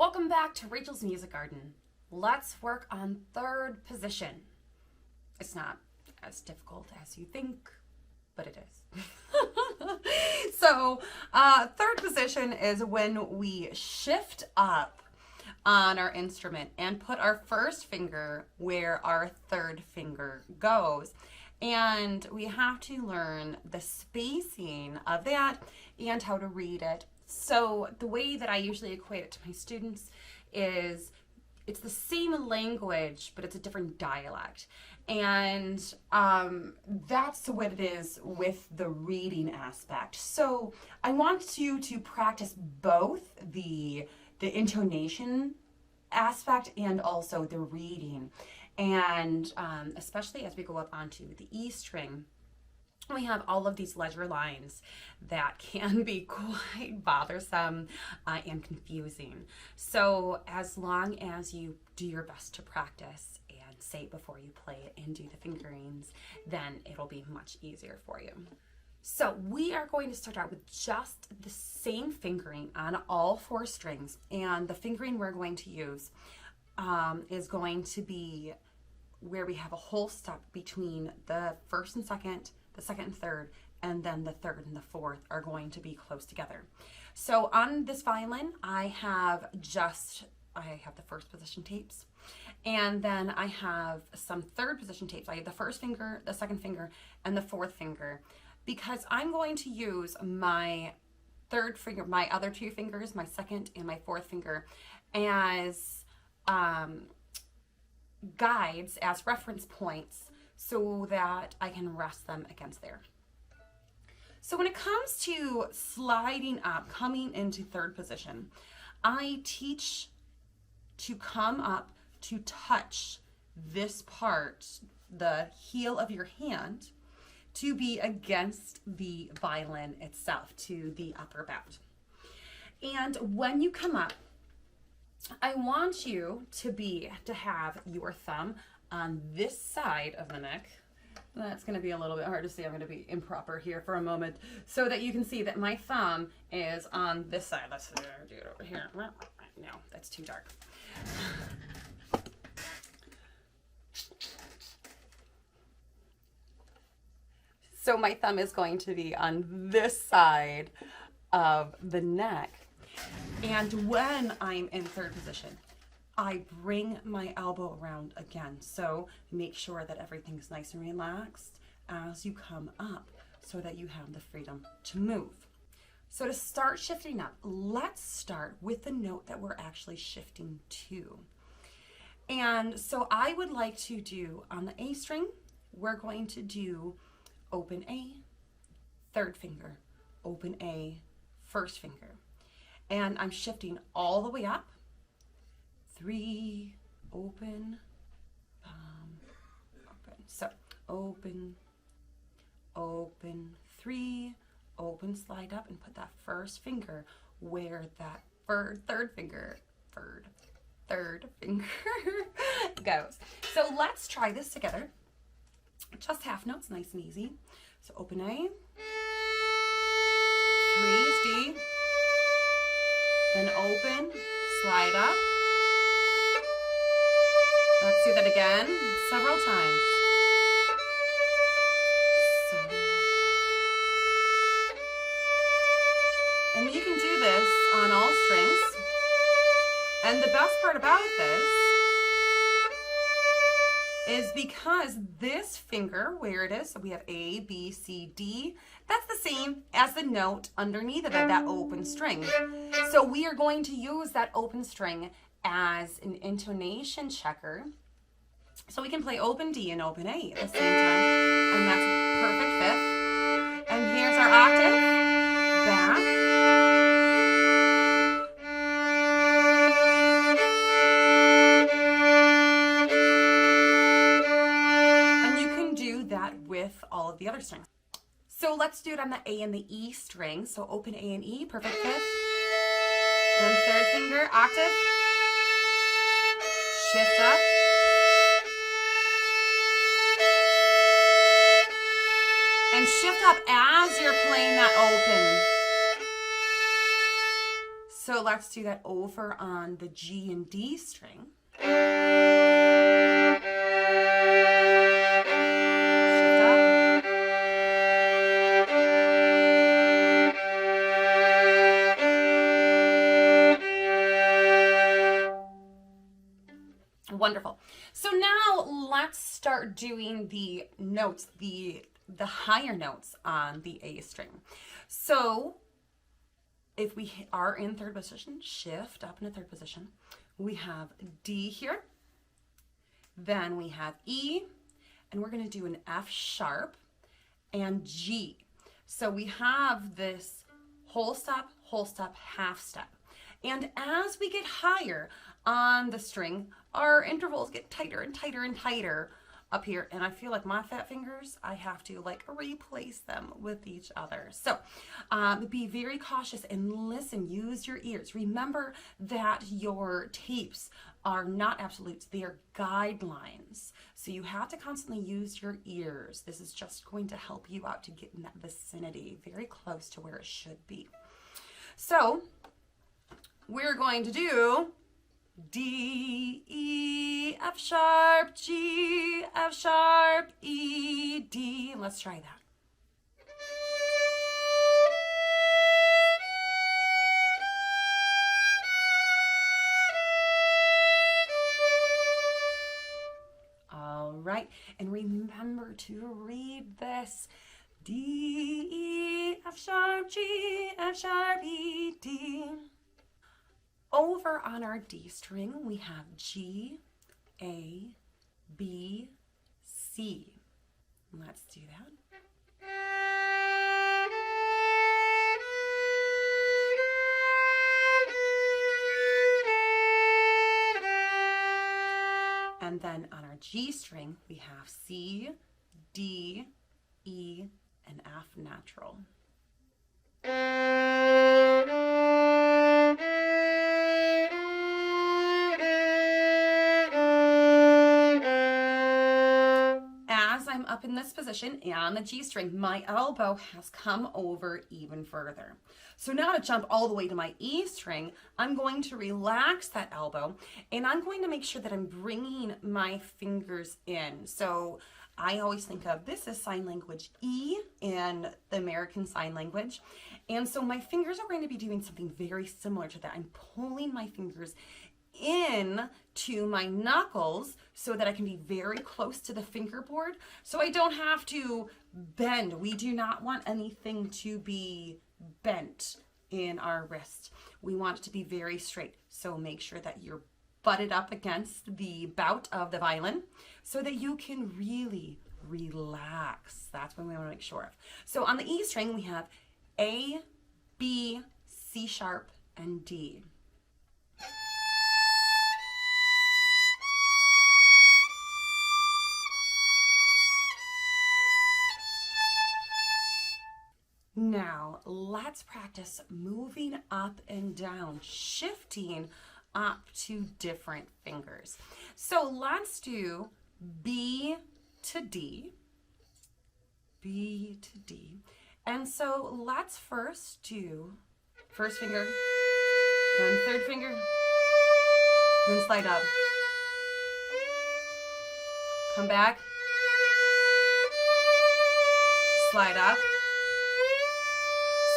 Welcome back to Rachel's Music Garden. Let's work on third position. It's not as difficult as you think, but it is. So, third position is when we shift up on our instrument and put our first finger where our third finger goes. And we have to learn the spacing of that and how to read it. So the way that I usually equate it to my students is it's the same language, but it's a different dialect. And that's what it is with the reading aspect. So I want you to practice both the intonation aspect and also the reading. And especially as we go up onto the E string, we have all of these leisure lines that can be quite bothersome and confusing. So as long as you do your best to practice and say it before you play it and do the fingerings, then it'll be much easier for you. So we are going to start out with just the same fingering on all four strings, and the fingering we're going to use is going to be where we have a whole step between the first and second, the second and third, and then the third and the fourth are going to be close together. So on this violin, I have the first position tapes, and then I have some third position tapes. I have the first finger, the second finger, and the fourth finger, because I'm going to use my third finger, my other two fingers, my second and my fourth finger, as guides, as reference points, so that I can rest them against there. So when it comes to sliding up, coming into third position, I teach to come up to touch this part, the heel of your hand, to be against the violin itself, to the upper bout. And when you come up, I want you to have your thumb on this side of the neck. That's going to be a little bit hard to see. I'm going to be improper here for a moment so that you can see that my thumb is on this side. Let's do it over here. No, that's too dark. So my thumb is going to be on this side of the neck. And when I'm in third position, I bring my elbow around again. So make sure that everything's nice and relaxed as you come up so that you have the freedom to move. So to start shifting up, let's start with the note that we're actually shifting to. And so I would like to do on the A string, we're going to do open A, third finger, open A, first finger. And I'm shifting all the way up. 3, open, open. So open, open, 3, open, slide up and put that first finger where that third finger goes. So let's try this together. Just half notes, nice and easy. So open A, 3 is D, then open, slide up. Let's do that again, several times. So. And you can do this on all strings. And the best part about this is because this finger, where it is, so we have A, B, C, D, that's the same as the note underneath of it, that open string. So we are going to use that open string as an intonation checker. So we can play open D and open A at the same time, and that's a perfect fifth. And here's our octave, back. And you can do that with all of the other strings. So let's do it on the A and the E string. So open A and E, perfect fifth. Then third finger, octave. Shift up. And shift up as you're playing that open. So let's do that over on the G and D string. Wonderful. So now let's start doing the notes, the higher notes on the A string. So if we are in third position, shift up into third position. We have D here. Then we have E, and we're going to do an F sharp and G. So we have this whole step, half step. And as we get higher on the string, our intervals get tighter and tighter and tighter up here. And I feel like my fat fingers, I have to like replace them with each other. So be very cautious and listen, use your ears. Remember that your tapes are not absolutes, they are guidelines. So you have to constantly use your ears. This is just going to help you out to get in that vicinity, very close to where it should be. So we're going to do D, E, F sharp, G, F sharp, E, D. Let's try that. All right, and remember to read this. D, E, F sharp, G, F sharp, E, D. Over on our D string, we have G, A, B, C. Let's do that. And then on our G string, we have C, D, E, and F natural. As I'm up in this position on the G string, my elbow has come over even further. So now to jump all the way to my E string, I'm going to relax that elbow and I'm going to make sure that I'm bringing my fingers in. So I always think of this as sign language E in the American Sign Language. And so my fingers are going to be doing something very similar to that. I'm pulling my fingers in to my knuckles so that I can be very close to the fingerboard so I don't have to bend. We do not want anything to be bent in our wrist. We want it to be very straight. So make sure that you're butted up against the bout of the violin so that you can really relax. That's what we want to make sure of. So on the E string, we have A, B, C sharp, and D. Now, let's practice moving up and down, shifting up to different fingers. So let's do B to D, B to D. And so let's first do first finger, then third finger, then slide up. Come back, slide up.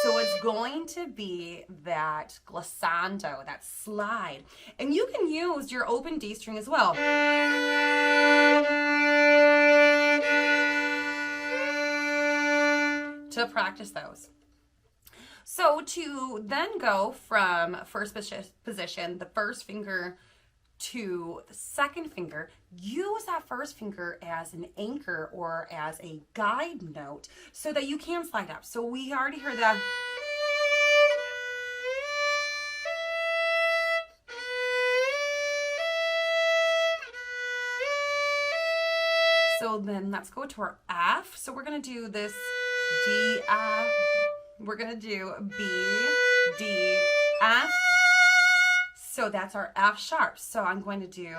So it's going to be that glissando, that slide. And you can use your open D string as well. To practice those. So to then go from first position, the first finger to the second finger, use that first finger as an anchor or as a guide note so that you can slide up. So we already heard that. So then let's go to our F. So we're going to do this D, F. We're going to do B, D, F. So that's our F sharp. So I'm going to do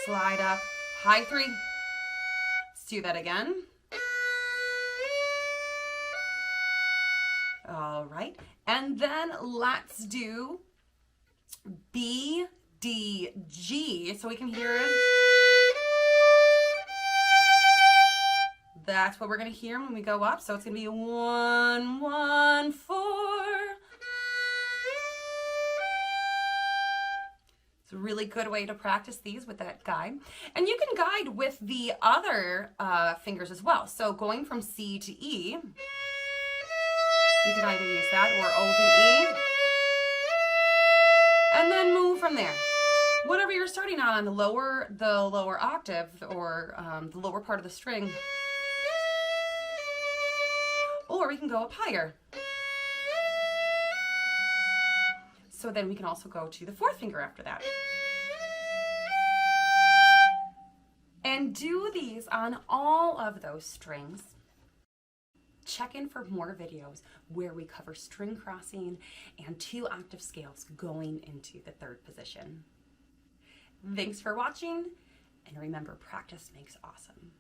slide up, high three. Let's do that again. All All right, and then let's do B, D, G, so we can hear it. That's what we're gonna hear when we go up. So it's gonna be 1, 1, 4. It's a really good way to practice these with that guide. And you can guide with the other fingers as well. So going from C to E, you can either use that or open E. And then move from there. Whatever you're starting on the lower octave or the lower part of the string. Or we can go up higher. So then we can also go to the fourth finger after that. And do these on all of those strings. Check in for more videos where we cover string crossing and 2 octave scales going into the third position. Thanks for watching, and remember, practice makes awesome.